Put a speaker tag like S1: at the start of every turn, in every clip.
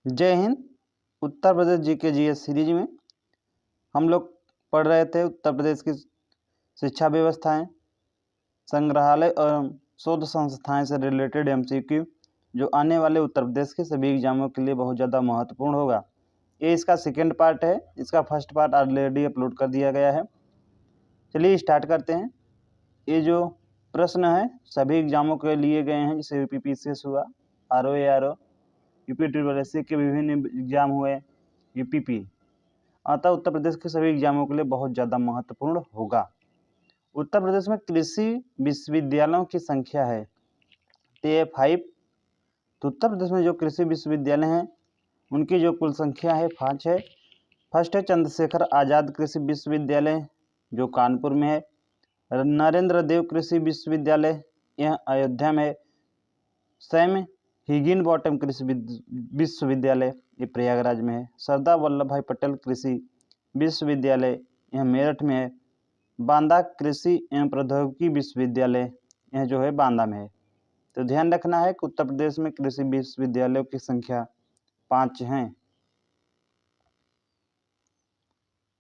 S1: जय Hind. Uttar Pradesh GK GS series में हम लोग पढ़ रहे थे उत्तर प्रदेश की शिक्षा व्यवस्थाएं, संग्रहालय और शोध संस्थाएं से रिलेटेड एमसीक्यू जो आने वाले उत्तर प्रदेश के सभी एग्जामों के लिए बहुत ज़्यादा महत्वपूर्ण होगा। ये इसका सेकेंड पार्ट है। इसका फर्स्ट पार्ट ऑलरेडी अपलोड कर दिया गया है। चलिए स्टार्ट करते हैं। ये जो प्रश्न है सभी एग्जामों के लिए गए हैं, जैसे यूपीपीसीएस हुआ, आरओ, यूपी ट्रिपल एससी के विभिन्न एग्जाम हुए, यूपीपी, अतः उत्तर प्रदेश के सभी एग्जामों के लिए बहुत ज़्यादा महत्वपूर्ण होगा। उत्तर प्रदेश में कृषि विश्वविद्यालयों की संख्या है तो ये 5। तो उत्तर प्रदेश में जो कृषि विश्वविद्यालय हैं उनकी जो कुल संख्या है 5 है। फर्स्ट है चंद्रशेखर आज़ाद कृषि विश्वविद्यालय जो कानपुर में है। नरेंद्र देव कृषि विश्वविद्यालय यह अयोध्या में है। सैम हिगिन बॉटम कृषि विश्वविद्यालय ये प्रयागराज में है। सरदार वल्लभ भाई पटेल कृषि विश्वविद्यालय यह मेरठ में है। बांदा कृषि एवं प्रौद्योगिकी विश्वविद्यालय यह जो है बांदा में है। तो ध्यान रखना है कि उत्तर प्रदेश में कृषि विश्वविद्यालयों की संख्या 5 हैं।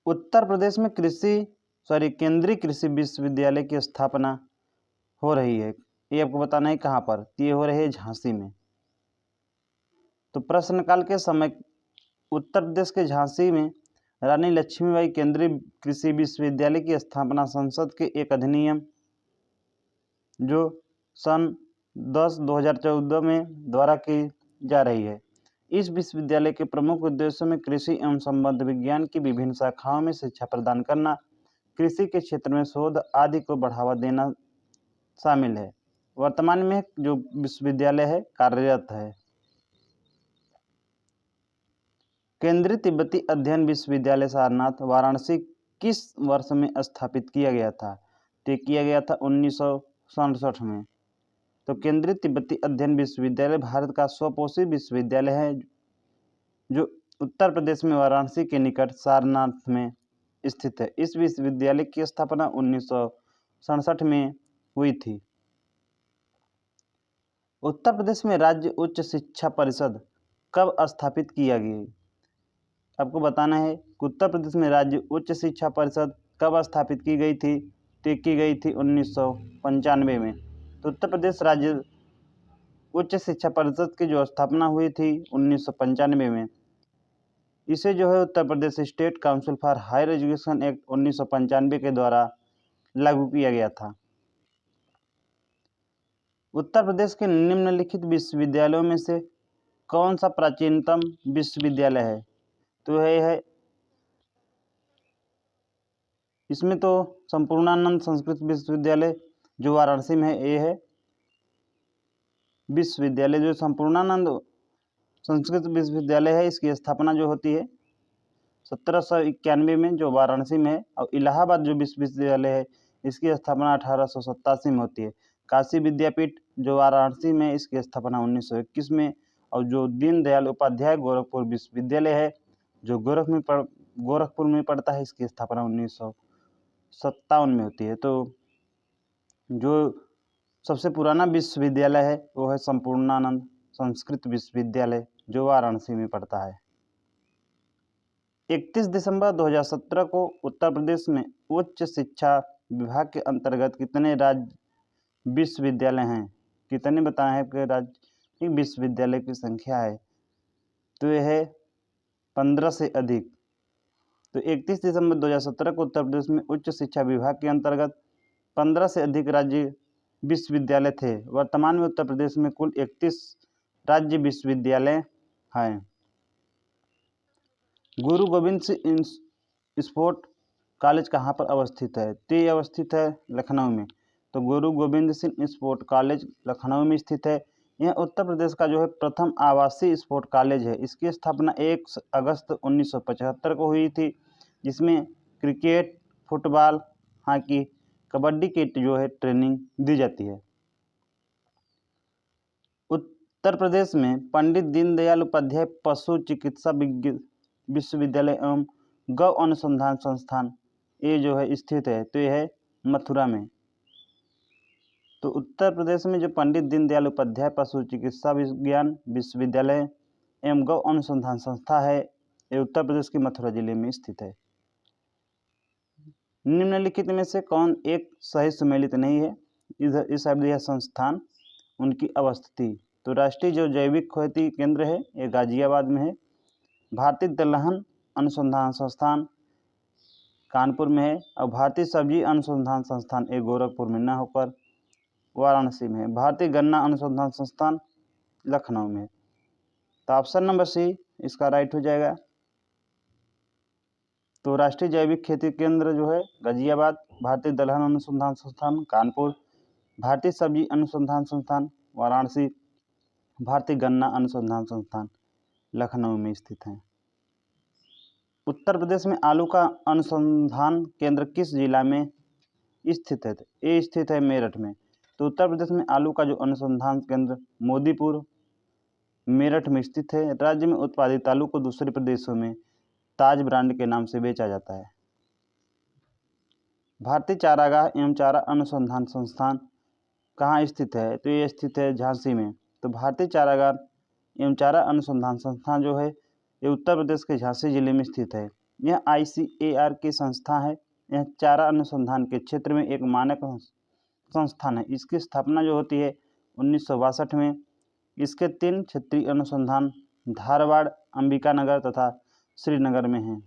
S1: उत्तर प्रदेश में केंद्रीय कृषि विश्वविद्यालय की स्थापना हो रही है। ये आपको बताना है कहाँ पर, ये हो रही है झांसी में। तो प्रश्नकाल के समय उत्तर प्रदेश के झांसी में रानी लक्ष्मीबाई केंद्रीय कृषि विश्वविद्यालय की स्थापना संसद के एक अधिनियम जो सन 10/2014 में द्वारा की जा रही है। इस विश्वविद्यालय के प्रमुख उद्देश्यों में कृषि एवं संबद्ध विज्ञान की विभिन्न शाखाओं में शिक्षा प्रदान करना, कृषि के क्षेत्र में शोध आदि को बढ़ावा देना शामिल है। वर्तमान में जो विश्वविद्यालय है कार्यरत है। केंद्रीय तिब्बती अध्ययन विश्वविद्यालय सारनाथ वाराणसी किस वर्ष में स्थापित किया गया था? तो किया गया था 1967 में। तो केंद्रीय तिब्बती अध्ययन विश्वविद्यालय भारत का स्वपोषी विश्वविद्यालय है जो उत्तर प्रदेश में वाराणसी के निकट सारनाथ में स्थित है। इस विश्वविद्यालय की स्थापना 1967 में हुई थी। उत्तर प्रदेश में राज्य उच्च शिक्षा परिषद कब स्थापित किया गया? आपको बताना है कि उत्तर प्रदेश में राज्य उच्च शिक्षा परिषद कब स्थापित की गई थी? तो की गई थी 1995 में। तो उत्तर प्रदेश राज्य उच्च शिक्षा परिषद की जो स्थापना हुई थी 1995 में, इसे जो है Uttar Pradesh state council for higher education act 1995 के द्वारा लागू किया गया था। उत्तर प्रदेश के निम्नलिखित विश्वविद्यालयों में से कौन सा प्राचीनतम विश्वविद्यालय है? तो है इसमें तो संपूर्णानंद संस्कृत विश्वविद्यालय जो वाराणसी में है, ये है विश्वविद्यालय जो संपूर्णानंद संस्कृत विश्वविद्यालय है। इसकी स्थापना जो होती है 1791 में जो वाराणसी में है। और इलाहाबाद जो विश्वविद्यालय है इसकी स्थापना 1887 में होती है। काशी विद्यापीठ जो वाराणसी में, इसकी स्थापना 1921 में। और जो दीनदयाल उपाध्याय गोरखपुर विश्वविद्यालय है जो गोरखपुर में पड़ता है, इसकी स्थापना 1957 में होती है। तो जो सबसे पुराना विश्वविद्यालय है वो है संपूर्णानंद संस्कृत विश्वविद्यालय जो वाराणसी में पड़ता है। 31 दिसंबर 2017 को उत्तर प्रदेश में उच्च शिक्षा विभाग के अंतर्गत कितने राज्य विश्वविद्यालय हैं? कितने बताए हैं कि राज्य विश्वविद्यालय की संख्या है? तो यह है 15 से अधिक। तो 31 दिसंबर 2017 को उत्तर प्रदेश में उच्च शिक्षा विभाग के अंतर्गत 15 से अधिक राज्य विश्वविद्यालय थे। वर्तमान में उत्तर प्रदेश में कुल 31 राज्य विश्वविद्यालय हैं। गुरु गोविंद सिंह स्पोर्ट कॉलेज कहाँ पर अवस्थित है? तो ये अवस्थित है लखनऊ में। तो गुरु गोविंद सिंह स्पोर्ट कॉलेज लखनऊ में स्थित है। यह उत्तर प्रदेश का जो है प्रथम आवासीय स्पोर्ट कॉलेज है। इसकी स्थापना 1 अगस्त 1975 को हुई थी, जिसमें क्रिकेट, फुटबॉल, हॉकी, कबड्डी की जो है ट्रेनिंग दी जाती है। उत्तर प्रदेश में पंडित दीनदयाल उपाध्याय पशु चिकित्सा विश्वविद्यालय एवं गौ अनुसंधान संस्थान ये जो है स्थित है, तो यह है मथुरा में। तो उत्तर प्रदेश में जो पंडित दीनदयाल उपाध्याय पशु चिकित्सा विज्ञान विश्वविद्यालय एवं गौ अनुसंधान संस्था है, ये उत्तर प्रदेश के मथुरा जिले में स्थित है। निम्नलिखित में से कौन एक सही सुमेलित नहीं है? इस यह संस्थान उनकी अवस्थिति, तो राष्ट्रीय जो जैविक खेती केंद्र है ये गाजियाबाद में है, भारतीय दलहन अनुसंधान संस्थान कानपुर में है, और भारतीय सब्जी अनुसंधान संस्थान एक गोरखपुर में न होकर वाराणसी में है, भारतीय गन्ना अनुसंधान संस्थान लखनऊ में है। तो ऑप्शन नंबर सी इसका राइट हो जाएगा। तो राष्ट्रीय जैविक खेती केंद्र जो है गाजियाबाद, भारतीय दलहन अनुसंधान संस्थान कानपुर, भारतीय सब्जी अनुसंधान संस्थान वाराणसी, भारतीय गन्ना अनुसंधान संस्थान लखनऊ में स्थित है। उत्तर प्रदेश में आलू का अनुसंधान केंद्र किस जिला में स्थित है? ये स्थित है मेरठ में। तो उत्तर प्रदेश में आलू का जो अनुसंधान केंद्र मोदीपुर मेरठ में स्थित है। राज्य में उत्पादित आलू को दूसरे प्रदेशों में ताज ब्रांड के नाम से बेचा जाता है। भारतीय चारागाह एवं चारा अनुसंधान संस्थान कहाँ स्थित है? तो ये स्थित है झांसी में। तो भारतीय चारागाह एवं चारा अनुसंधान संस्थान जो है ये उत्तर प्रदेश के झांसी जिले में स्थित है। यह ICAR की संस्था है। यह चारा अनुसंधान के क्षेत्र में एक मानक संस्थान है। इसकी स्थापना जो होती है 1962 में। इसके 3 क्षेत्रीय अनुसंधान धारवाड़, अंबिकानगर तथा श्रीनगर में हैं।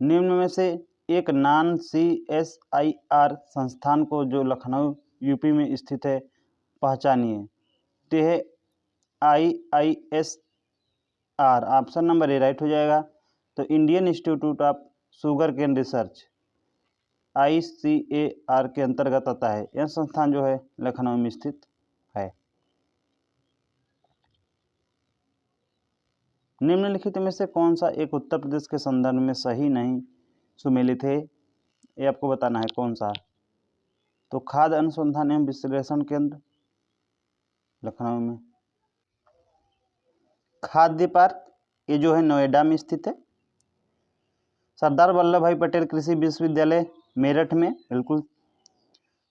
S1: निम्न में से एक नॉन CSIR संस्थान को जो लखनऊ यूपी में स्थित है पहचानिए। तो यह IISR, option number A right हो जाएगा। तो Indian Institute of Sugarcane Research ICAR के अंतर्गत आता है। यह संस्थान जो है लखनऊ में स्थित है। निम्नलिखित में से कौन सा एक उत्तर प्रदेश के संदर्भ में सही नहीं सुमेलित है? ये आपको बताना है कौन सा। तो खाद्य अनुसंधान एवं विश्लेषण केंद्र लखनऊ में। खाद्य पार्क ये जो है नोएडा में स्थित है। सरदार वल्लभ भाई पटेल कृषि विश्वविद्यालय मेरठ में, बिल्कुल।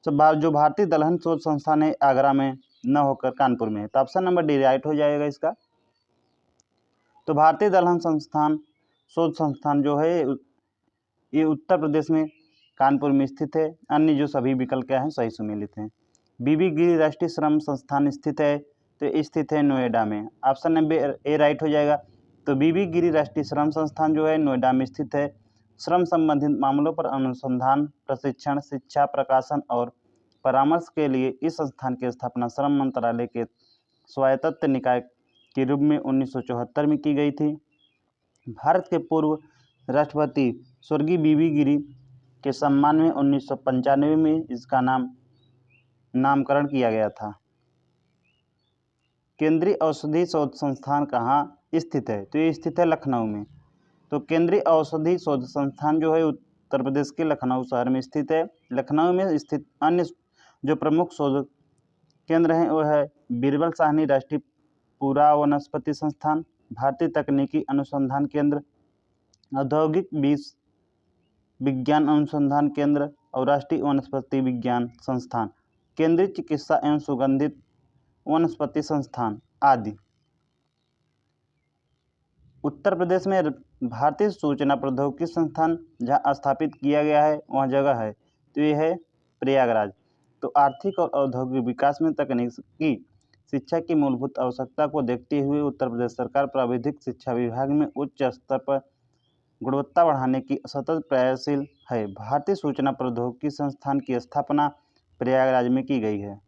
S1: जो भारतीय दलहन शोध संस्थान है आगरा में न होकर कानपुर में है। तो ऑप्शन नंबर डी राइट हो जाएगा इसका। तो भारतीय दलहन संस्थान शोध संस्थान जो है ये उत्तर प्रदेश में कानपुर में स्थित है। अन्य जो सभी विकल्प क्या हैं सही सुमेलित हैं। बीबी गिरी राष्ट्रीय श्रम संस्थान स्थित है, तो स्थित है नोएडा में। ऑप्शन नंबर ए राइट हो जाएगा। तो बीबी गिरी राष्ट्रीय श्रम संस्थान जो है नोएडा में स्थित है। श्रम संबंधित मामलों पर अनुसंधान, प्रशिक्षण, शिक्षा, प्रकाशन और परामर्श के लिए इस संस्थान की स्थापना श्रम मंत्रालय के स्वायत्त निकाय के रूप में 1974 में की गई थी। भारत के पूर्व राष्ट्रपति स्वर्गीय बीबी गिरी के सम्मान में 1995 में इसका नामकरण किया गया था। केंद्रीय औषधि शोध संस्थान कहाँ स्थित है? तो ये स्थित है लखनऊ में। तो केंद्रीय औषधि शोध संस्थान जो है उत्तर प्रदेश के लखनऊ शहर में स्थित है। लखनऊ में स्थित अन्य जो प्रमुख शोध केंद्र हैं वो है बीरबल साहनी राष्ट्रीय पुरा वनस्पति संस्थान, भारतीय तकनीकी अनुसंधान केंद्र, औद्योगिक बीज विज्ञान अनुसंधान केंद्र और राष्ट्रीय वनस्पति विज्ञान संस्थान, केंद्रीय चिकित्सा एवं सुगंधित वनस्पति संस्थान आदि। उत्तर प्रदेश में भारतीय सूचना प्रौद्योगिकी संस्थान जहाँ स्थापित किया गया है वह जगह है, तो ये है प्रयागराज। तो आर्थिक और औद्योगिक विकास में तकनीकी शिक्षा की मूलभूत आवश्यकता को देखते हुए उत्तर प्रदेश सरकार प्राविधिक शिक्षा विभाग में उच्च स्तर पर गुणवत्ता बढ़ाने की सतत प्रयासशील है। भारतीय सूचना प्रौद्योगिकी संस्थान की स्थापना प्रयागराज में की गई है।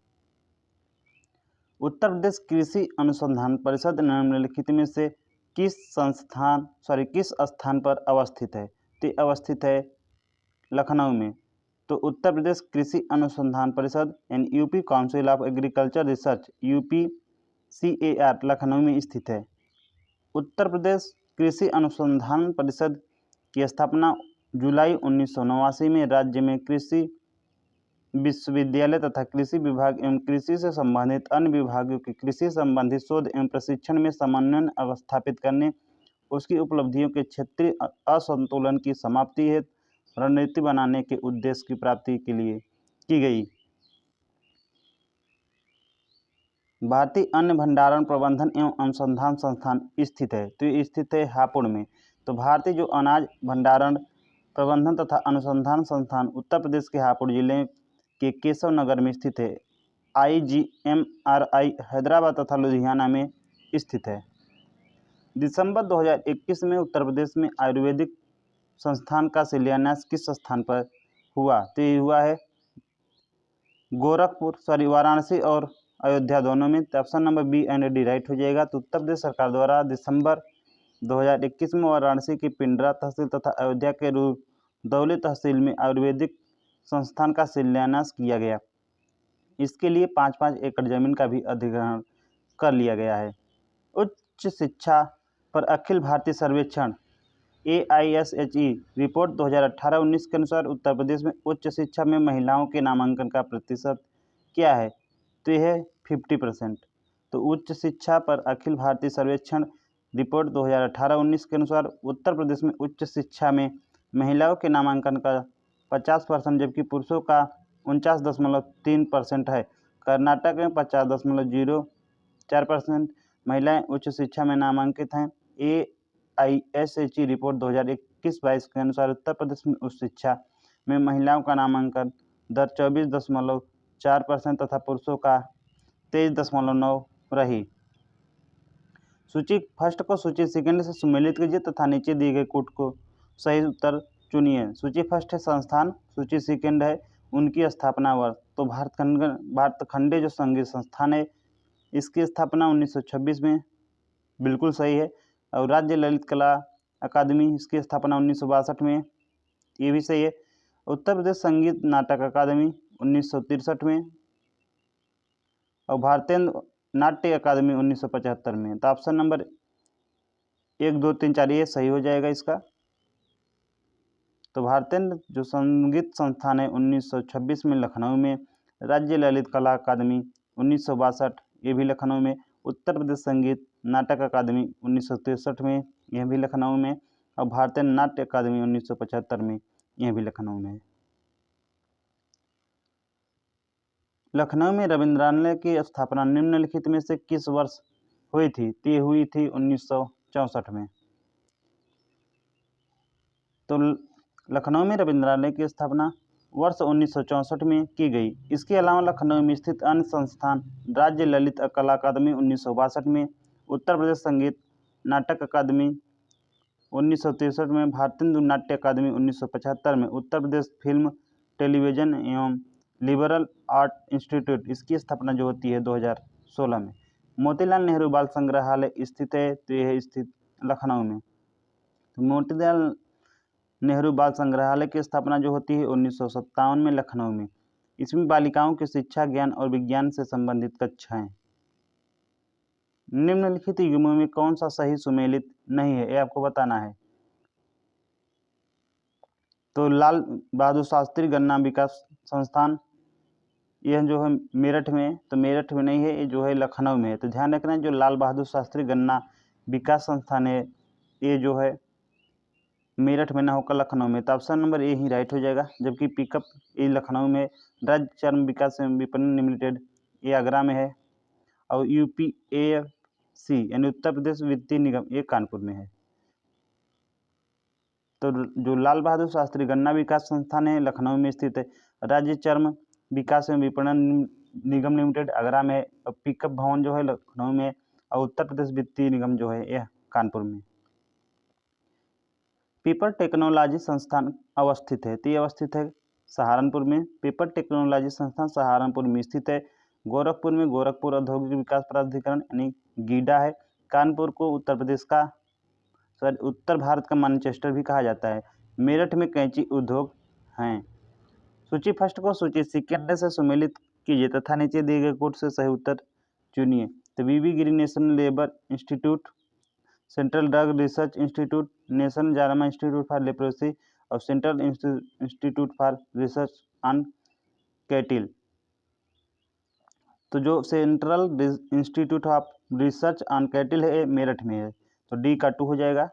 S1: उत्तर प्रदेश कृषि अनुसंधान परिषद निम्नलिखित में से किस स्थान पर अवस्थित है? तो अवस्थित है लखनऊ में। तो उत्तर प्रदेश कृषि अनुसंधान परिषद यानी UP council of agriculture research UPCAR Lucknow में स्थित है। उत्तर प्रदेश कृषि अनुसंधान परिषद की स्थापना जुलाई 1989 में राज्य में कृषि विश्वविद्यालय तथा कृषि विभाग एवं कृषि से संबंधित अन्य विभागों की कृषि संबंधित शोध एवं प्रशिक्षण में समन्वय स्थापित करने, उसकी उपलब्धियों के क्षेत्रीय असंतुलन की समाप्ति हेतु रणनीति बनाने के उद्देश्य की प्राप्ति के लिए की गई। भारतीय अन्न भंडारण प्रबंधन एवं अनुसंधान संस्थान स्थित है, तो ये स्थित है हापुड़ में। तो भारतीय जो अनाज भंडारण प्रबंधन तथा अनुसंधान संस्थान उत्तर प्रदेश के हापुड़ जिले के केशव नगर में स्थित है। IGMRI हैदराबाद तथा लुधियाना में स्थित है। दिसंबर 2021 में उत्तर प्रदेश में आयुर्वेदिक संस्थान का शिलान्यास किस स्थान पर हुआ? तो ये हुआ है वाराणसी और अयोध्या दोनों में। तो option number B and D right हो जाएगा। तो उत्तर प्रदेश सरकार द्वारा दिसंबर 2021 में वाराणसी की पिंडरा तहसील तथा अयोध्या के रुदौली तहसील में आयुर्वेदिक संस्थान का शिलान्यास किया गया। इसके लिए 5-5 एकड़ जमीन का भी अधिग्रहण कर लिया गया है। उच्च शिक्षा पर अखिल भारतीय सर्वेक्षण AISHE रिपोर्ट 2018-19 के अनुसार उत्तर प्रदेश में उच्च शिक्षा में महिलाओं के नामांकन का प्रतिशत क्या है? तो यह है 50%। तो उच्च शिक्षा पर अखिल भारतीय सर्वेक्षण रिपोर्ट 2018-19 के अनुसार उत्तर प्रदेश में उच्च शिक्षा में महिलाओं के नामांकन का 50%, जबकि पुरुषों का 49.3% है। कर्नाटक में 50.04% महिलाएं उच्च शिक्षा में नामांकित हैं। AISHE रिपोर्ट 2021-22 के अनुसार उत्तर प्रदेश में उच्च शिक्षा में महिलाओं का नामांकन दर 24.4% तथा पुरुषों का 23.9 रही। सूची फर्स्ट को सूची सेकंड से सुमेलित कीजिए तथा नीचे दिए गए कोड को सही उत्तर चुनिए। सूची फर्स्ट है संस्थान, सूची सेकंड है उनकी स्थापना वर्ष। तो भारतखंडे जो संगीत संस्थान है इसकी स्थापना 1926 में, बिल्कुल सही है। और राज्य ललित कला अकादमी इसकी स्थापना 1962 में, ये भी सही है। उत्तर प्रदेश संगीत नाटक अकादमी 1963 में और भारतीय नाट्य अकादमी 1975 में। तो ऑप्शन नंबर 1, 2, 3, 4 ये सही हो जाएगा इसका। तो भारतीय जो संगीत संस्थान है 1926 में लखनऊ में, राज्य ललित कला अकादमी 1962 ये भी लखनऊ में, उत्तर प्रदेश संगीत नाटक अकादमी 1963 में यह भी लखनऊ में, और भारतीय नाट्य अकादमी 1975 में यह भी लखनऊ में है। लखनऊ में रविंद्रालय की स्थापना निम्नलिखित में से किस वर्ष हुई थी? तो हुई थी 1964 में। तो लखनऊ में रविंद्रालय की स्थापना वर्ष 1964 में की गई। इसके अलावा लखनऊ में स्थित अन्य संस्थान राज्य ललित कला अकादमी 1962 में, उत्तर प्रदेश संगीत नाटक अकादमी 1963 में, भारतीय नाट्य अकादमी 1975 में, उत्तर प्रदेश फिल्म टेलीविजन एवं लिबरल आर्ट इंस्टीट्यूट इसकी स्थापना जो होती है 2016 में। मोतीलाल नेहरू बाल संग्रहालय स्थित है, तो यह स्थित लखनऊ में। तो मोतीलाल नेहरू बाल संग्रहालय की स्थापना जो होती है 1957 में लखनऊ में। इसमें बालिकाओं की शिक्षा, ज्ञान और विज्ञान से संबंधित कक्षाएं। निम्नलिखित युग्मों में कौन सा सही सुमेलित नहीं है, ये आपको बताना है। तो लाल बहादुर शास्त्री गन्ना विकास संस्थान यह जो है मेरठ में है, तो मेरठ में नहीं है, ये जो है लखनऊ में है। तो ध्यान रखना है जो लाल बहादुर शास्त्री गन्ना विकास संस्थान है ये जो है मेरठ में ना होकर लखनऊ में। तो ऑप्शन नंबर ए ही राइट हो जाएगा। जबकि पिकअप ये लखनऊ में, राज्य चर्म विकास एवं विपणन लिमिटेड ये आगरा में है, और UPAFC यानी उत्तर प्रदेश वित्तीय निगम ये कानपुर में है। तो जो लाल बहादुर शास्त्री गन्ना विकास संस्थान है लखनऊ में स्थित है, राज्य चर्म विकास एवं विपणन निगम लिमिटेड आगरा में, और पिकअप भवन जो है लखनऊ में, और उत्तर प्रदेश वित्तीय निगम जो है यह कानपुर में। पेपर टेक्नोलॉजी संस्थान अवस्थित है, तो ये अवस्थित है सहारनपुर में। पेपर टेक्नोलॉजी संस्थान सहारनपुर में स्थित है। गोरखपुर में गोरखपुर औद्योगिक विकास प्राधिकरण यानी गीडा है। कानपुर को उत्तर भारत का मैनचेस्टर भी कहा जाता है। मेरठ में कैंची उद्योग हैं। सूची फर्स्ट को सूची सेकंड से सुमेलित कीजिए तथा नीचे दिए गए कोड से सही उत्तर चुनिए। तो BB Giri national labour institute, central drug research institute, national JALMA institute for leprosy और central institute for research on cattle. तो जो central institute of research on cattle है मेरठ में है, तो D का 2 हो जाएगा।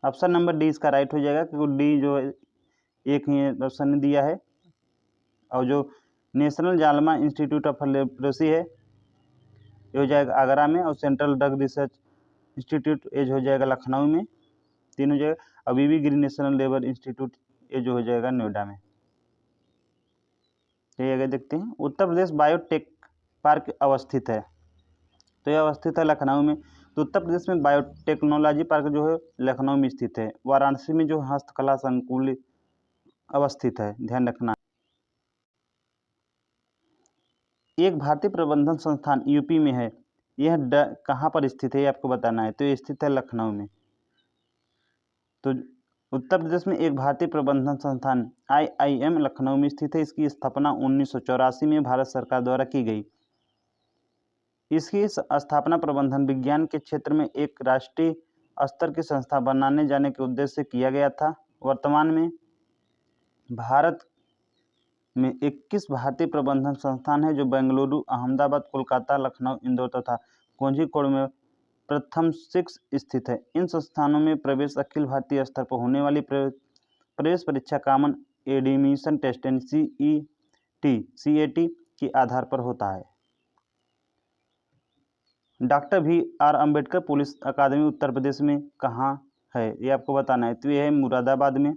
S1: ऑप्शन नंबर D इसका राइट हो जाएगा, क्योंकि D जो है एक ही ऑप्शन ने दिया है। और जो नेशनल जालमा इंस्टीट्यूट ऑफ लेप्रोसी है ये हो जाएगा आगरा में, और सेंट्रल ड्रग रिसर्च इंस्टीट्यूट ये जो हो जाएगा लखनऊ में, 3 हो जाएगा। और बीबी गिरी नेशनल लेबर इंस्टीट्यूट ये जो हो जाएगा नोएडा में। ये आगे देखते हैं, उत्तर प्रदेश बायोटेक पार्क अवस्थित है, तो यह अवस्थित है लखनऊ में। तो उत्तर प्रदेश में बायोटेक्नोलॉजी पार्क जो है लखनऊ में स्थित है। वाराणसी में जो हस्तकला संकुल अवस्थित है, ध्यान रखना। एक भारतीय प्रबंधन संस्थान यूपी में है, यह कहाँ पर स्थित है ये आपको बताना है, तो ये स्थित है लखनऊ में। तो उत्तर प्रदेश में एक भारतीय प्रबंधन संस्थान IIM लखनऊ में स्थित है। इसकी स्थापना 1984 में भारत सरकार द्वारा की गई। इसकी स्थापना प्रबंधन विज्ञान के क्षेत्र में एक राष्ट्रीय स्तर की संस्था बनाने जाने के उद्देश्य से किया गया था। वर्तमान में भारत में 21 भारतीय प्रबंधन संस्थान है, जो बेंगलुरु, अहमदाबाद, कोलकाता, लखनऊ, इंदौर तथा कोझिकोड में प्रथम 6 स्थित है। इन संस्थानों में प्रवेश अखिल भारतीय स्तर पर होने वाली प्रवेश परीक्षा कॉमन एडमिशन टेस्ट CET के आधार पर होता है। डॉक्टर BR अम्बेडकर पुलिस अकादमी उत्तर प्रदेश में कहाँ है ये आपको बताना है, तो यह है मुरादाबाद में।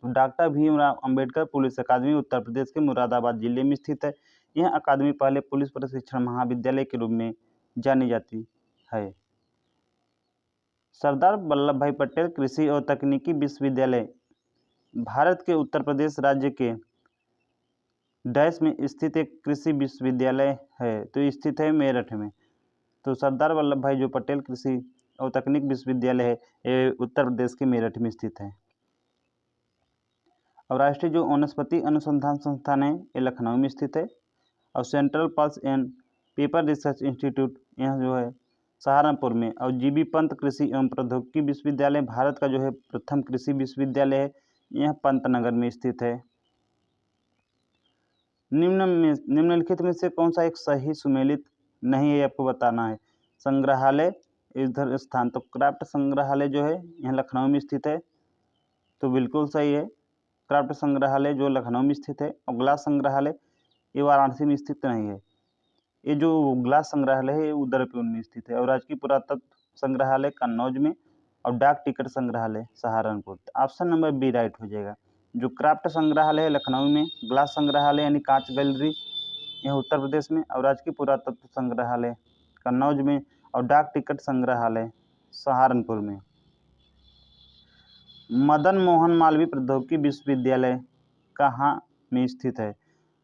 S1: डॉक्टर भीमराव अंबेडकर पुलिस अकादमी उत्तर प्रदेश के मुरादाबाद जिले में स्थित है। यह अकादमी पहले पुलिस प्रशिक्षण महाविद्यालय के रूप में जानी जाती है। सरदार वल्लभ भाई पटेल कृषि और तकनीकी विश्वविद्यालय भारत के उत्तर प्रदेश राज्य के डैश में स्थित एक कृषि विश्वविद्यालय है, तो स्थित है मेरठ में। तो सरदार वल्लभ भाई जो पटेल कृषि और तकनीक विश्वविद्यालय है ये उत्तर प्रदेश के मेरठ में स्थित है। और राष्ट्रीय जो वनस्पति अनुसंधान संस्थान है ये लखनऊ में स्थित है। और central pulse and paper research Institute यह जो है सहारनपुर में। और GB पंत कृषि एवं प्रौद्योगिकी विश्वविद्यालय भारत का जो है प्रथम कृषि विश्वविद्यालय है, यह पंतनगर में स्थित है। निम्नलिखित में से कौन सा एक सही सुमेलित नहीं है आपको बताना है। संग्रहालय इधर स्थान, तो क्राफ्ट संग्रहालय जो है यह लखनऊ में स्थित है, तो बिल्कुल सही है। क्राफ्ट संग्रहालय जो लखनऊ में स्थित है। और ग्लास संग्रहालय ये वाराणसी में स्थित नहीं है। ये जो ग्लास संग्रहालय है ये उदयपुर में स्थित है। और राजकीय पुरातत्व संग्रहालय कन्नौज में। और डाक टिकट संग्रहालय Saharanpur. Option number B right हो जाएगा। जो क्राफ्ट संग्रहालय है लखनऊ में, ग्लास संग्रहालय यानी कांच गैलरी यह उत्तर प्रदेश में। और राजकीय पुरातत्व संग्रहालय कन्नौज में। और डाक टिकट संग्रहालय सहारनपुर में। मदन मोहन मालवीय प्रौद्योगिकी विश्वविद्यालय कहाँ में स्थित है,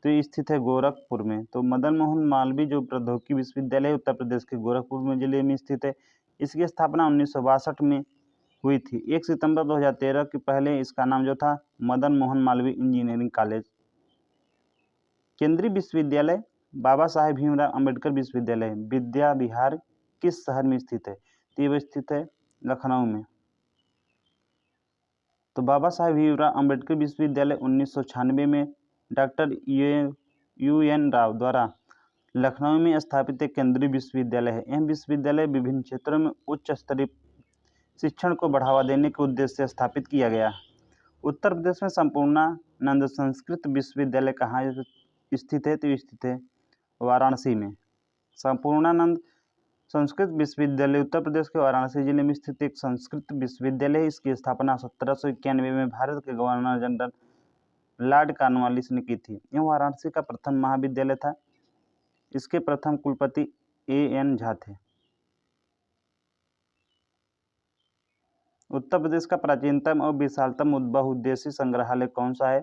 S1: तो ये स्थित है गोरखपुर में। तो मदन मोहन मालवीय जो प्रौद्योगिकी विश्वविद्यालय उत्तर प्रदेश के गोरखपुर में जिले में स्थित है। इसकी स्थापना 1962 में हुई थी। 1 सितंबर 2013 के पहले इसका नाम जो था मदन मोहन मालवीय इंजीनियरिंग कॉलेज। केंद्रीय विश्वविद्यालय बाबा साहेब भीमराव अम्बेडकर विश्वविद्यालय विद्या विहार किस शहर में स्थित है, तो ये स्थित है लखनऊ में। तो बाबा साहेब भीमराव अम्बेडकर विश्वविद्यालय 1996 में डॉक्टर UN राव द्वारा लखनऊ में स्थापित एक केंद्रीय विश्वविद्यालय है। यह विश्वविद्यालय विभिन्न क्षेत्रों में उच्च स्तरीय शिक्षण को बढ़ावा देने के उद्देश्य से स्थापित किया गया। उत्तर प्रदेश में संपूर्णानंद संस्कृत विश्वविद्यालय कहाँ स्थित है, तो स्थित है वाराणसी में। संपूर्णानंद संस्कृत विश्वविद्यालय उत्तर प्रदेश के वाराणसी जिले में स्थित एक संस्कृत विश्वविद्यालय है। इसकी स्थापना 1791 में भारत के गवर्नर जनरल लॉर्ड कॉर्नवालिस ने की थी। यह वाराणसी का प्रथम महाविद्यालय था। इसके प्रथम कुलपति AN झा थे। उत्तर प्रदेश का प्राचीनतम और विशालतम बहुउद्देशीय संग्रहालय कौन सा है,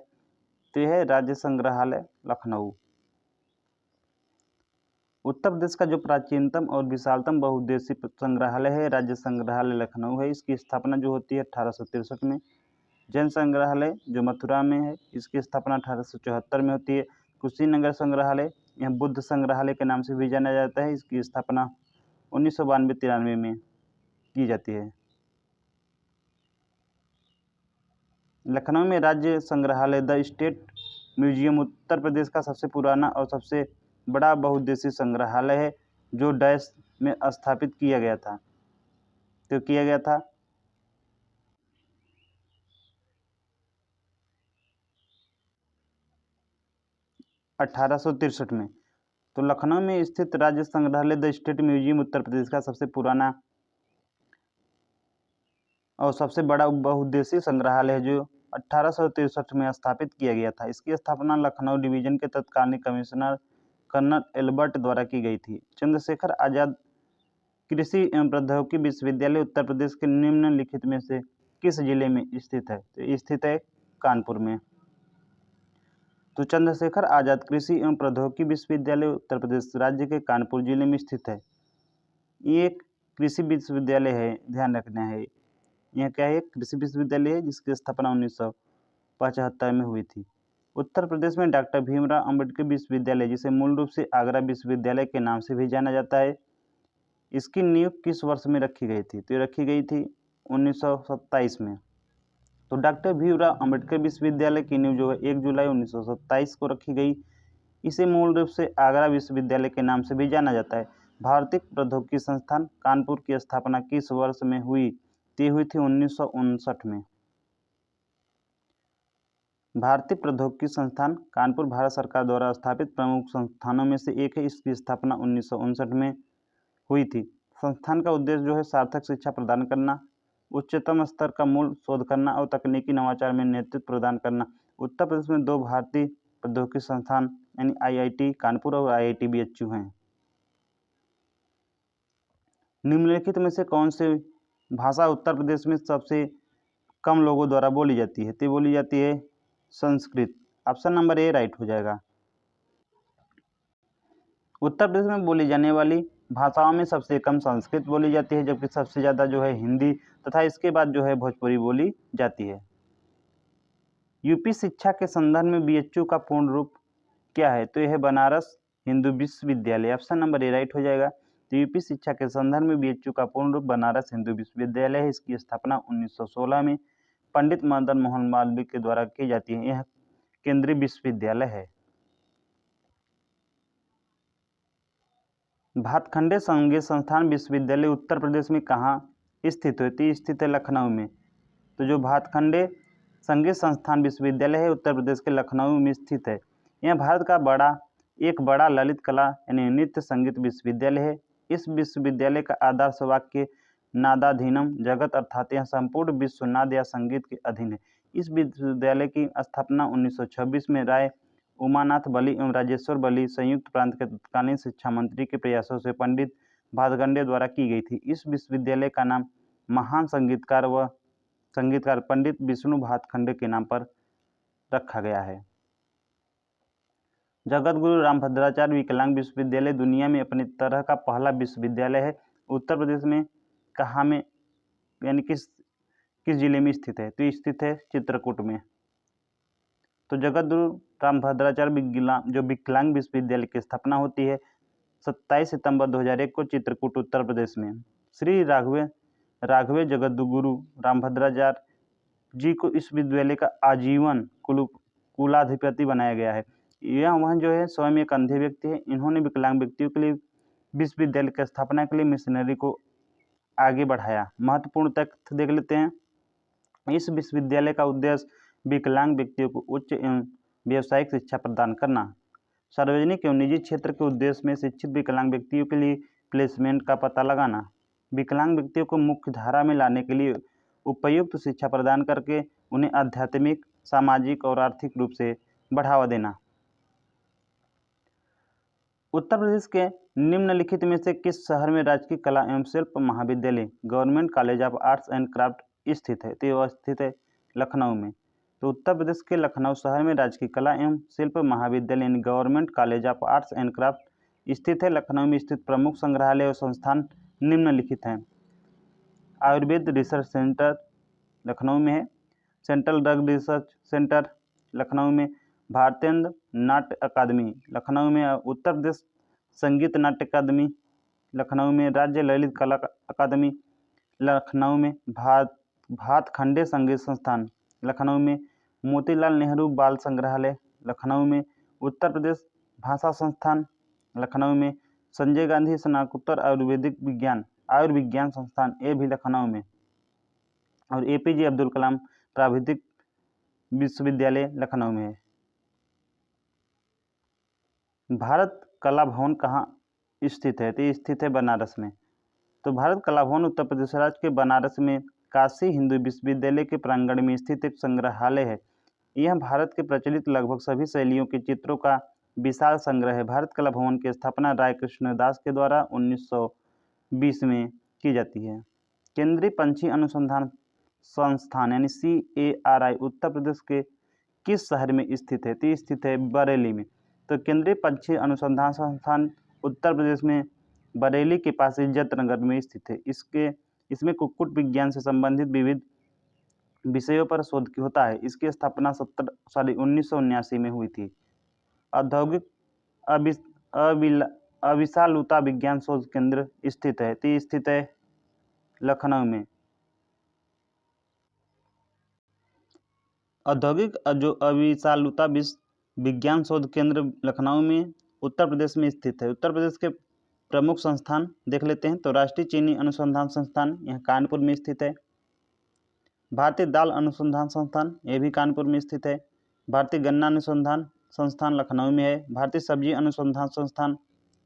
S1: तो यह है राज्य संग्रहालय लखनऊ। उत्तर प्रदेश का जो प्राचीनतम और विशालतम बहुउद्देशीय संग्रहालय है राज्य संग्रहालय लखनऊ है। इसकी स्थापना जो होती है 1863 में। जैन संग्रहालय जो मथुरा में है, इसकी स्थापना 1874 में होती है। कुशीनगर संग्रहालय यह बुद्ध संग्रहालय के नाम से भी जाना जाता है। इसकी स्थापना 1992-93 में की जाती है। लखनऊ में राज्य संग्रहालय the state museum Uttar Pradesh का सबसे पुराना और सबसे बड़ा बहुउद्देशीय संग्रहालय है, जो डैश में स्थापित किया गया था, तो किया गया था 1863 में। तो लखनऊ में स्थित राज्य संग्रहालय the state museum Uttar Pradesh का सबसे पुराना और सबसे बड़ा बहुउद्देशीय संग्रहालय है, जो 1863 में स्थापित किया गया था। इसकी स्थापना लखनऊ डिवीजन के तत्कालीन कमिश्नर कर्नल एल्बर्ट द्वारा की गई थी। चंद्रशेखर आजाद कृषि एवं प्रौद्योगिकी विश्वविद्यालय उत्तर प्रदेश के निम्नलिखित में से किस जिले में स्थित है? तो स्थित है कानपुर में। तो चंद्रशेखर आजाद कृषि एवं प्रौद्योगिकी विश्वविद्यालय उत्तर प्रदेश राज्य के कानपुर जिले में स्थित है। ये एक कृषि विश्वविद्यालय है, ध्यान रखना है। यह क्या है? कृषि विश्वविद्यालय है, जिसकी स्थापना 1975 में हुई थी। उत्तर प्रदेश में डॉक्टर भीमराव अंबेडकर विश्वविद्यालय, जिसे मूल रूप से आगरा विश्वविद्यालय के नाम से भी जाना जाता है, इसकी नींव किस वर्ष में रखी गई थी? तो ये रखी गई थी 1927 में। तो डॉक्टर भीमराव अंबेडकर विश्वविद्यालय की नींव जो है 1 जुलाई 1927 को रखी गई। इसे मूल रूप से आगरा विश्वविद्यालय के नाम से भी जाना जाता है। भारतीय प्रौद्योगिकी संस्थान कानपुर की स्थापना किस वर्ष में हुई? तो हुई थी 1959 में। भारतीय प्रौद्योगिकी संस्थान कानपुर भारत सरकार द्वारा स्थापित प्रमुख संस्थानों में से एक है। इसकी स्थापना 1959 में हुई थी। संस्थान का उद्देश्य जो है सार्थक शिक्षा प्रदान करना, उच्चतम स्तर का मूल शोध करना और तकनीकी नवाचार में नेतृत्व प्रदान करना। उत्तर प्रदेश में 2 भारतीय प्रौद्योगिकी संस्थान यानी IIT कानपुर और IIT BHU हैं। निम्नलिखित में से कौन सी भाषा उत्तर प्रदेश में सबसे कम लोगों द्वारा बोली जाती है? तो बोली जाती है Sanskrit. Option number A right हो जाएगा। उत्तर प्रदेश में बोली जाने वाली भाषाओं में सबसे कम संस्कृत बोली जाती है, जबकि सबसे ज़्यादा जो है हिंदी तथा इसके बाद जो है भोजपुरी बोली जाती है। यूपी शिक्षा के संदर्भ में BHU का पूर्ण रूप क्या है? तो यह है बनारस हिंदू विश्वविद्यालय। ऑप्शन नंबर ए राइट हो जाएगा। तो यूपी शिक्षा के संदर्भ में BHU का पूर्ण रूप बनारस हिंदू विश्वविद्यालय है। इसकी स्थापना 1916 में पंडित मदन मोहन मालवीय के द्वारा की जाती है। यह केंद्रीय विश्वविद्यालय है। भातखंडे संघीय संस्थान विश्वविद्यालय उत्तर प्रदेश में कहाँ स्थित है? तो स्थित है लखनऊ में। तो जो भातखंडे संघीय संस्थान विश्वविद्यालय है उत्तर प्रदेश के लखनऊ में स्थित है। यह भारत का एक बड़ा ललित कला यानी नृत्य संगीत विश्वविद्यालय है। इस विश्वविद्यालय का आदर्श वाक्य नादाधीनम जगत, अर्थात यह संपूर्ण विश्व नाद या संगीत के अधीन है। इस विश्वविद्यालय की स्थापना 1926 में राय उमानाथ बली एवं राजेश्वर बली संयुक्त प्रांत के तत्कालीन शिक्षा मंत्री के प्रयासों से पंडित भातखंडे द्वारा की गई थी। इस विश्वविद्यालय का नाम महान संगीतकार पंडित विष्णु भातखंडे के नाम पर रखा गया है। जगत गुरु रामभद्राचार्य विकलांग विश्वविद्यालय दुनिया में अपनी तरह का पहला विश्वविद्यालय है। उत्तर प्रदेश में कहाँ में यानी किस जिले में स्थित है? तो स्थित है चित्रकूट में। तो जगत गुरु रामभद्राचार्य जो विकलांग विश्वविद्यालय की स्थापना होती है 27 सितंबर 2001 को चित्रकूट उत्तर प्रदेश में। श्री राघवे जगद्गुरु रामभद्राचार्य जी को इस विश्वविद्यालय का आजीवन कुलाधिपति बनाया गया है। वह जो है स्वयं एक अंधे व्यक्ति है। इन्होंने विकलांग व्यक्तियों के लिए विश्वविद्यालय की स्थापना के लिए मिशनरी को आगे बढ़ाया। महत्वपूर्ण तथ्य देख लेते हैं। इस विश्वविद्यालय का उद्देश्य विकलांग व्यक्तियों को उच्च एवं व्यावसायिक शिक्षा प्रदान करना, सार्वजनिक एवं निजी क्षेत्र के उद्देश्य में शिक्षित विकलांग व्यक्तियों के लिए प्लेसमेंट का पता लगाना, विकलांग व्यक्तियों को मुख्य धारा में लाने के लिए उपयुक्त शिक्षा प्रदान करके उन्हें आध्यात्मिक, सामाजिक और आर्थिक रूप से बढ़ावा देना। उत्तर प्रदेश के निम्नलिखित में से किस शहर में राजकीय कला एवं शिल्प महाविद्यालय government college of arts and craft स्थित है? तो वह स्थित है लखनऊ में। तो उत्तर प्रदेश के लखनऊ शहर में राजकीय कला एवं शिल्प महाविद्यालय यानी government college of arts and craft स्थित है। लखनऊ में स्थित प्रमुख संग्रहालय और संस्थान निम्नलिखित हैं। आयुर्वेद रिसर्च सेंटर लखनऊ में है। Central drug research centre Lucknow में। भारतीय नाट्य अकादमी लखनऊ में। उत्तर प्रदेश संगीत नाट्य अकादमी लखनऊ में। राज्य ललित कला अकादमी लखनऊ में। भातखंडे संगीत संस्थान लखनऊ में। मोतीलाल नेहरू बाल संग्रहालय लखनऊ में। उत्तर प्रदेश भाषा संस्थान लखनऊ में। संजय गांधी स्नातकोत्तर आयुर्विज्ञान संस्थान ये भी लखनऊ में। और APJ अब्दुल कलाम प्राविधिक विश्वविद्यालय लखनऊ में है। भारत कला भवन कहाँ स्थित है? तो ये स्थित है बनारस में। तो भारत कला भवन उत्तर प्रदेश राज्य के बनारस में काशी हिंदू विश्वविद्यालय के प्रांगण में स्थित एक संग्रहालय है। यह भारत के प्रचलित लगभग सभी शैलियों के चित्रों का विशाल संग्रह है। भारत कला भवन की स्थापना राय कृष्णदास के द्वारा 1920 में की जाती है। केंद्रीय पंछी अनुसंधान संस्थान यानी CARI उत्तर प्रदेश के किस शहर में स्थित है? तो स्थित है बरेली में। तो केंद्रीय पंछी अनुसंधान संस्थान उत्तर प्रदेश में बरेली के पास इज्जत नगर में स्थित है। इसमें कुक्कुट विज्ञान से संबंधित विविध विषयों पर शोध होता है। इसकी स्थापना 1979 में हुई थी। औद्योगिक अविशालुता विज्ञान शोध केंद्र स्थित है। तो स्थित है लखनऊ में। औद्योगिक जो अविशालुता विज्ञान शोध केंद्र लखनऊ में उत्तर प्रदेश में स्थित है। उत्तर प्रदेश के प्रमुख संस्थान देख लेते हैं। तो राष्ट्रीय चीनी अनुसंधान संस्थान यह कानपुर में स्थित है। भारतीय दाल अनुसंधान संस्थान यह भी कानपुर में स्थित है। भारतीय गन्ना अनुसंधान संस्थान लखनऊ में है। भारतीय सब्जी अनुसंधान संस्थान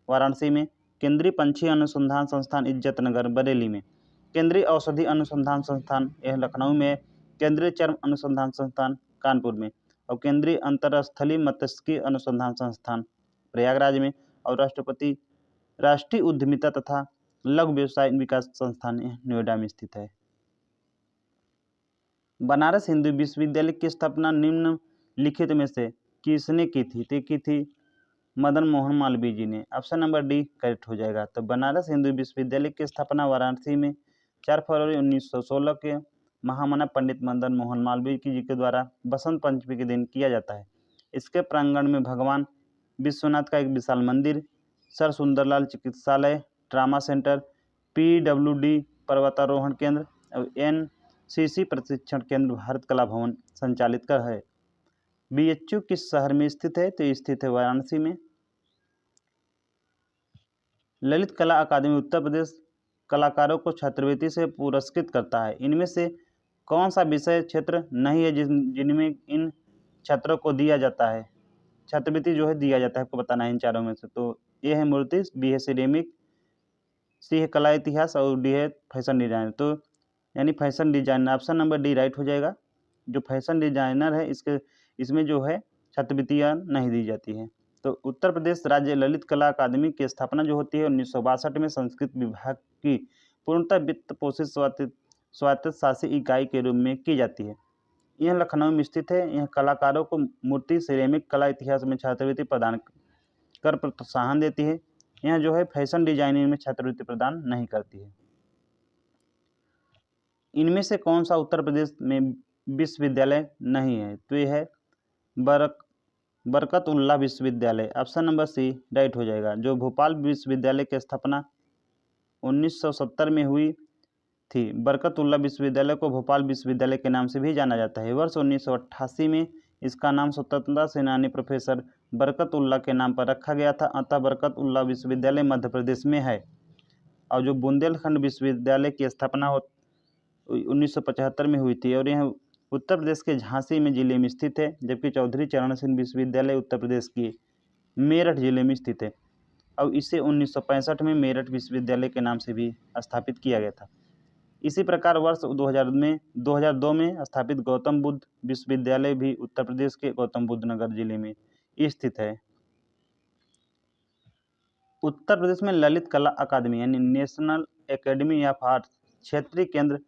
S1: वाराणसी में। केंद्रीय पंछी अनुसंधान संस्थान इज्जत नगर बरेली में। केंद्रीय औषधि अनुसंधान संस्थान यह लखनऊ में है। केंद्रीय चर्म अनुसंधान संस्थान कानपुर में। और केंद्रीय अंतरस्थलीय मत्स्यिकी अनुसंधान संस्थान प्रयागराज में। और राष्ट्रीय उद्यमिता तथा लघु व्यवसाय विकास संस्थान नोएडा में स्थित है। बनारस हिंदू विश्वविद्यालय की स्थापना निम्नलिखित में से किसने की थी? तो की थी मदन मोहन मालवीय जी ने। ऑप्शन नंबर डी करेक्ट हो जाएगा। तो बनारस हिंदू विश्वविद्यालय की स्थापना वाराणसी में 4 फरवरी 1916 के महामना पंडित मदन मोहन मालवीय जी के द्वारा बसंत पंचमी के दिन किया जाता है। इसके प्रांगण में भगवान विश्वनाथ का एक विशाल मंदिर, सर सुंदरलाल चिकित्सालय, ट्रामा सेंटर, PWD पर्वतारोहण केंद्र और NCC प्रशिक्षण केंद्र भारत कला भवन संचालित कर है। BHU किस शहर में स्थित है? तो स्थित है वाराणसी में। ललित कला अकादमी उत्तर प्रदेश कलाकारों को छात्रवृत्ति से पुरस्कृत करता है। इनमें से कौन सा विषय क्षेत्र नहीं है जिनमें इन छात्रों को दिया जाता है, छात्रवृत्ति जो है दिया जाता है? आपको बताना है इन चारों में से। तो ये है मूर्ति, B है सिरेमिक, C है कला इतिहास और D है फैशन डिजाइनर। तो यानी fashion designer option number D right हो जाएगा। जो फैशन डिजाइनर है इसमें जो है छात्रवृत्तियाँ नहीं दी जाती है। तो उत्तर प्रदेश राज्य ललित कला अकादमी की स्थापना जो होती है 1962 में संस्कृत विभाग की पूर्णतः वित्त पोषित स्वायत्त शासी इकाई के रूप में की जाती है। यह लखनऊ में स्थित है। यह कलाकारों को मूर्ति, सिरेमिक, कला इतिहास में छात्रवृत्ति प्रदान कर प्रोत्साहन देती है। यह जो है फैशन डिजाइनिंग में छात्रवृत्ति प्रदान नहीं करती है। इनमें से कौन सा उत्तर प्रदेश में विश्वविद्यालय नहीं है? तो यह है बरकतउल्लाह विश्वविद्यालय। ऑप्शन नंबर सी राइट हो जाएगा। जो भोपाल विश्वविद्यालय की स्थापना 1970 में हुई थी। बरकतउल्लाह विश्वविद्यालय को भोपाल विश्वविद्यालय के नाम से भी जाना जाता है। वर्ष 1988 में इसका नाम स्वतंत्रता सेनानी प्रोफेसर बरकतउल्लाह के नाम पर रखा गया था। अतः बरकतउल्लाह विश्वविद्यालय मध्य प्रदेश में है। और जो बुंदेलखंड विश्वविद्यालय की स्थापना 1975 में हुई थी और यह उत्तर प्रदेश के झांसी में जिले में स्थित है। जबकि चौधरी चरण सिंह विश्वविद्यालय उत्तर प्रदेश की मेरठ जिले में स्थित है और इसे 1965 में मेरठ विश्वविद्यालय के नाम से भी स्थापित किया गया था। इसी प्रकार वर्ष 2002 में स्थापित गौतम बुद्ध विश्वविद्यालय भी उत्तर प्रदेश के गौतम बुद्ध नगर जिले में स्थित है। उत्तर प्रदेश में ललित कला अकादमी यानी नेशनल एकेडमी ऑफ आर्ट क्षेत्रीय केंद्र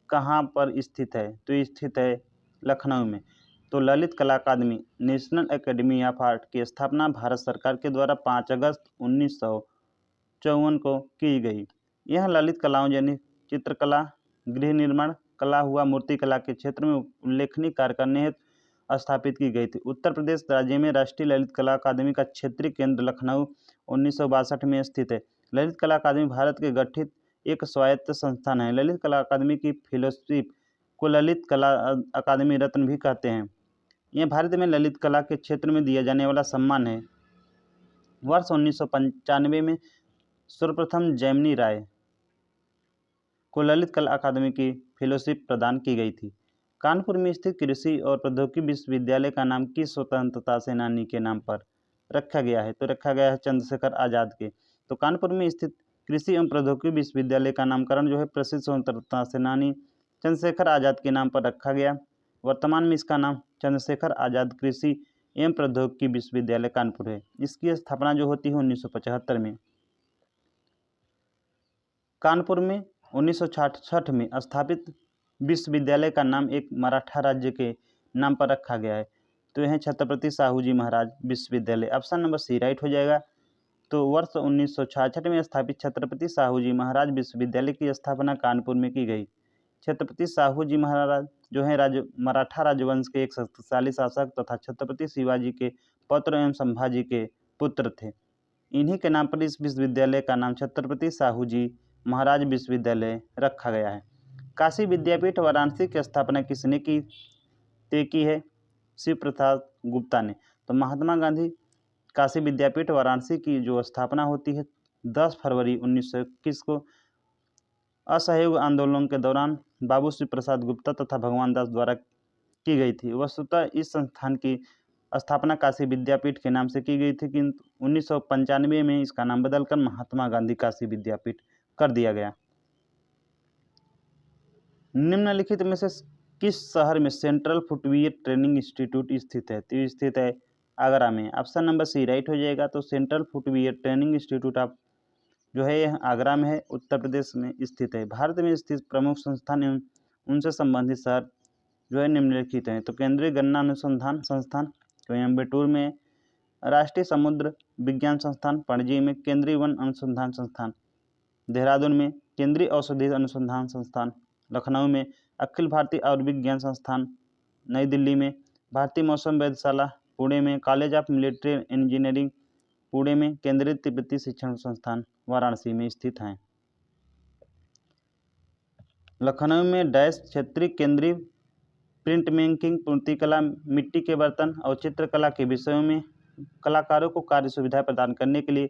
S1: कहाँ पर स्थित है? तो स्थित है लखनऊ में। तो ललित कला अकादमी नेशनल एकेडमी ऑफ आर्ट की स्थापना भारत सरकार के द्वारा 5 अगस्त 1954 को की गई। यह ललित कलाओं यानी चित्रकला, गृह निर्माण कला हुआ मूर्ति कला के क्षेत्र में उल्लेखनीय कार्य करने हेतु स्थापित की गई थी। उत्तर प्रदेश राज्य में राष्ट्रीय ललित कला अकादमी का क्षेत्रीय केंद्र लखनऊ 1962 में स्थित है। ललित कला अकादमी भारत के गठित एक स्वायत्त संस्थान है। ललित कला अकादमी की फेलोशिप को ललित कला अकादमी रत्न भी कहते हैं। यह भारत में ललित कला के क्षेत्र में दिया जाने वाला सम्मान है। वर्ष 1995 में सर्वप्रथम जैमिनी राय को ललित कला अकादमी की फेलोशिप प्रदान की गई थी। कानपुर में स्थित कृषि और प्रौद्योगिकी विश्वविद्यालय का नाम किस स्वतंत्रता सेनानी के नाम पर रखा गया है? तो रखा गया है चंद्रशेखर आज़ाद के। तो कानपुर में स्थित कृषि एवं प्रौद्योगिकी विश्वविद्यालय का नामकरण जो है प्रसिद्ध स्वतंत्रता सेनानी चंद्रशेखर आज़ाद के नाम पर रखा गया। वर्तमान में इसका नाम चंद्रशेखर आज़ाद कृषि एवं प्रौद्योगिकी विश्वविद्यालय कानपुर है। इसकी स्थापना जो होती है 1975 में। कानपुर में 1966 में स्थापित विश्वविद्यालय का नाम एक मराठा राज्य के नाम पर रखा गया है। तो यह छत्रपति साहू जी महाराज विश्वविद्यालय, ऑप्शन नंबर सी राइट हो जाएगा। तो वर्ष 1966 में स्थापित छत्रपति साहू जी महाराज विश्वविद्यालय की स्थापना कानपुर में की गई। छत्रपति साहू जी महाराज जो है मराठा राजवंश के एक शक्तिशाली शासक तथा छत्रपति शिवाजी के पौत्र एवं संभाजी के पुत्र थे। इन्हीं के नाम पर इस विश्वविद्यालय का नाम छत्रपति साहू जी महाराज विश्वविद्यालय रखा गया है। काशी विद्यापीठ वाराणसी की स्थापना किसने की तय की है? शिव प्रसाद गुप्ता ने। तो महात्मा गांधी काशी विद्यापीठ वाराणसी की जो स्थापना होती है 10 फरवरी 1921 को असहयोग आंदोलन के दौरान बाबू शिव प्रसाद गुप्ता तथा भगवान दास द्वारा की गई थी। वस्तुतः इस संस्थान की स्थापना काशी विद्यापीठ के नाम से की गई थी, किंतु 1995 में इसका नाम बदलकर महात्मा गांधी काशी विद्यापीठ कर दिया गया। निम्नलिखित में से किस शहर में सेंट्रल फुटवियर ट्रेनिंग इंस्टीट्यूट स्थित है? तो स्थित है आगरा में, ऑप्शन नंबर सी राइट हो जाएगा। तो सेंट्रल फुटवियर ट्रेनिंग इंस्टीट्यूट आप जो है यह आगरा में है, उत्तर प्रदेश में स्थित है। भारत में स्थित प्रमुख संस्थान एवं उनसे संबंधित शहर जो है निम्नलिखित हैं। तो केंद्रीय गन्ना अनुसंधान संस्थान कोयम्बटूर में, राष्ट्रीय समुद्र विज्ञान संस्थान पणजी में, केंद्रीय वन अनुसंधान संस्थान देहरादून में, केंद्रीय औषधि अनुसंधान संस्थान लखनऊ में, अखिल भारतीय आयुर्विज्ञान संस्थान नई दिल्ली में, भारतीय मौसम वेधशाला पुणे में, college of military engineering Pune में, केंद्रीय तिब्बती शिक्षण संस्थान वाराणसी में स्थित हैं। लखनऊ में डैश क्षेत्रीय केंद्रीय प्रिंट मेकिंग, मूर्तिकला, मिट्टी के बर्तन और चित्रकला के विषयों में कलाकारों को कार्य सुविधा प्रदान करने के लिए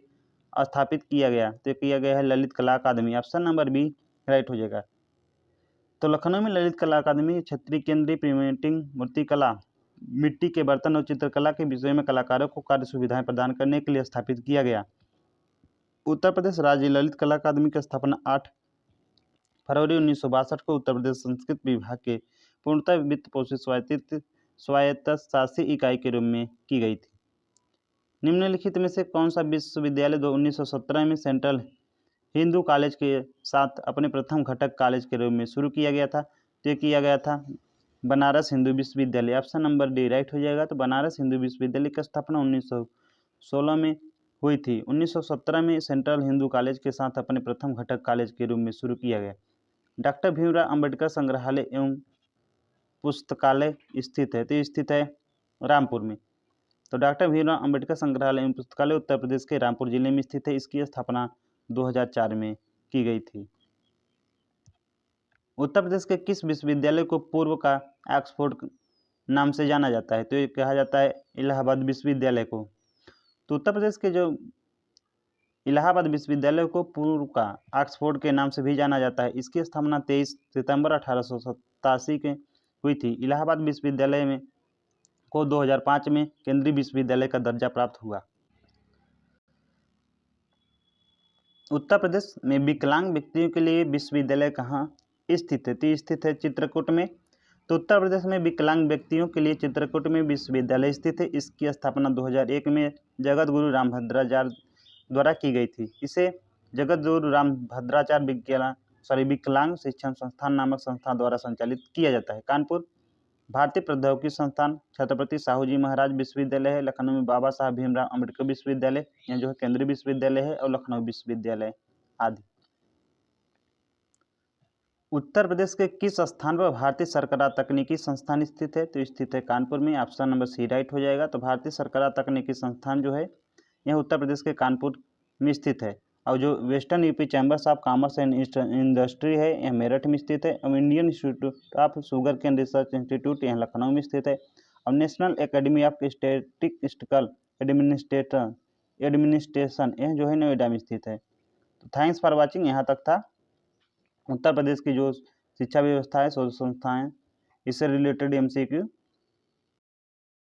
S1: स्थापित किया गया। तो किया गया है ललित कला अकादमी, ऑप्शन नंबर बी राइट हो जाएगा। तो लखनऊ में ललित कला अकादमी क्षेत्रीय केंद्रीय प्रिंटिंग, मूर्तिकला, मिट्टी के बर्तन और चित्रकला के विषय में कलाकारों को कार्य सुविधाएं प्रदान करने के लिए स्थापित किया गया। उत्तर प्रदेश राज्य ललित कला अकादमी की स्थापना 8 फरवरी 1962 को उत्तर प्रदेश संस्कृत विभाग के पूर्णतः वित्त पोषित स्वायत्त शासी इकाई के रूप में की गई थी। निम्नलिखित में से कौन सा विश्वविद्यालय 1917 में सेंट्रल हिंदू कॉलेज के साथ अपने प्रथम घटक कॉलेज के रूप में शुरू किया गया था? तो ये किया गया था बनारस हिंदू विश्वविद्यालय, ऑप्शन नंबर डी राइट हो जाएगा। तो बनारस हिंदू विश्वविद्यालय की स्थापना 1916 में हुई थी। 1917 में सेंट्रल हिंदू कॉलेज के साथ अपने प्रथम घटक कॉलेज के रूप में शुरू किया गया। डॉक्टर भीमराव अंबेडकर संग्रहालय एवं पुस्तकालय स्थित है, तो स्थित है रामपुर में। तो डॉक्टर भीमराव अंबेडकर संग्रहालय एवं पुस्तकालय उत्तर प्रदेश के रामपुर जिले में स्थित है। इसकी स्थापना 2004 में की गई थी। उत्तर प्रदेश के किस विश्वविद्यालय को पूर्व का ऑक्सफोर्ड नाम से जाना जाता है? तो ये कहा जाता है इलाहाबाद विश्वविद्यालय को। तो उत्तर प्रदेश के जो इलाहाबाद विश्वविद्यालय को पूर्व का ऑक्सफोर्ड के नाम से भी जाना जाता है। इसकी स्थापना 23 सितंबर 1887 के हुई थी। इलाहाबाद विश्वविद्यालय में को 2005 में केंद्रीय विश्वविद्यालय का दर्जा प्राप्त हुआ। उत्तर प्रदेश में विकलांग व्यक्तियों के लिए विश्वविद्यालय कहाँ स्थित है? तो स्थित है चित्रकूट में। तो उत्तर प्रदेश में विकलांग व्यक्तियों के लिए चित्रकूट में विश्वविद्यालय स्थित है। इसकी स्थापना 2001 में जगत गुरु रामभद्राचार्य द्वारा की गई थी। इसे जगत गुरु रामभद्राचार्य विकलांग शिक्षण संस्थान नामक संस्था द्वारा संचालित किया जाता है। कानपुर भारतीय प्रौद्योगिकी संस्थान, छत्रपति साहू जी महाराज विश्वविद्यालय है। लखनऊ में बाबा साहब भीमराव अम्बेडकर विश्वविद्यालय, यह जो है केंद्रीय विश्वविद्यालय है, और लखनऊ विश्वविद्यालय आदि। उत्तर प्रदेश के किस स्थान पर भारतीय शर्करा तकनीकी संस्थान स्थित है? तो स्थित है कानपुर में, ऑप्शन नंबर सी राइट हो जाएगा। तो भारतीय शर्करा तकनीकी संस्थान जो है यह उत्तर प्रदेश के कानपुर में स्थित है। और जो Western UP Chambers of Commerce and Industry है यह मेरठ में स्थित है। और Indian Institute of Sugarcane Research Institute यह लखनऊ में स्थित है। और National Academy of Statistical Administration यह जो है नोएडा में स्थित है। तो थैंक्स फॉर वॉचिंग, यहाँ तक था उत्तर प्रदेश की जो शिक्षा व्यवस्था है, शोध संस्थाएं, इससे रिलेटेड MCQ